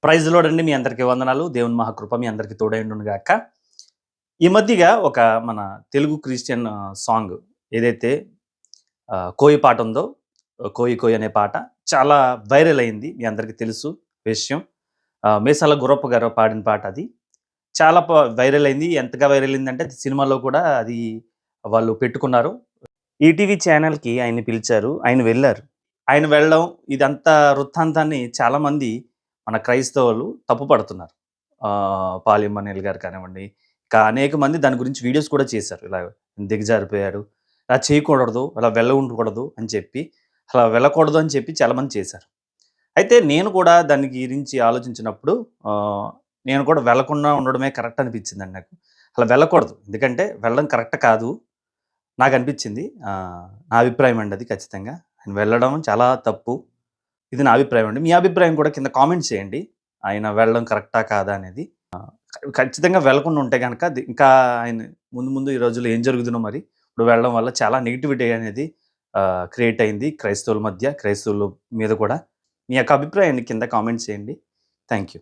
Praise lord అండి. మీ అందరికీ వందనాలు. దేవుని మహాకృప మీ అందరికీ తోడైండును గాక. ఈ మధ్యగా ఒక మన తెలుగు క్రిస్టియన్ సాంగ్ ఏదైతే 'కోయి' పాట ఉందో, 'కోయి కోయి' అనే పాట చాలా వైరల్ అయింది. మీ అందరికీ తెలుసు విషయం. మీసాల గుర్రప్ప గారు పాడిన పాట అది. చాలా వైరల్ అయింది. ఎంతగా వైరల్ అయిందంటే సినిమాలో కూడా అది వాళ్ళు పెట్టుకున్నారు. ఈటీవీ ఛానల్‌కి ఆయన్ని పిలిచారు. ఆయన వెళ్లారు. ఆయన వెళ్ళడం ఇదంతా వృత్తాంతాన్ని చాలామంది మన క్రైస్తవులు తప్పుపడుతున్నారు. పాలెం మనీల్ గారు కానివ్వండి, ఇంకా అనేక మంది దాని గురించి వీడియోస్ కూడా చేశారు. ఇలా దిగజారిపోయాడు, అలా చేయకూడదు, అలా ఉండకూడదు అని చెప్పి, అలా వెళ్ళకూడదు అని చెప్పి చాలామంది చేశారు. అయితే నేను కూడా దాని గురించి ఆలోచించినప్పుడు నేను కూడా వెళ్ళకుండా ఉండడమే కరెక్ట్ అనిపించిందండి నాకు. అలా వెళ్ళకూడదు. ఎందుకంటే వెళ్ళడం కరెక్ట్ కాదు. నాకనిపించింది. నా అభిప్రాయం అండి అది ఖచ్చితంగా. ఆయన వెళ్ళడం చాలా తప్పు. ఇది నా అభిప్రాయం అండి. మీ అభిప్రాయం కూడా కింద కామెంట్ చేయండి. ఆయన వెళ్ళడం కరెక్టా? కాదా? అనేది. ఖచ్చితంగా వెళ్ళకుండా ఉంటే గనక ఇంకా ఆయన ముందు ముందు ఈ రోజుల్లో ఏం జరుగుతుందో మరి. ఇప్పుడు వెళ్ళడం వల్ల చాలా నెగటివిటీ అనేది క్రియేట్ అయింది క్రైస్తవుల మధ్య, క్రైస్తవుల మీద కూడా. మీ యొక్క అభిప్రాయాన్ని కింద కామెంట్ చేయండి. Thank you.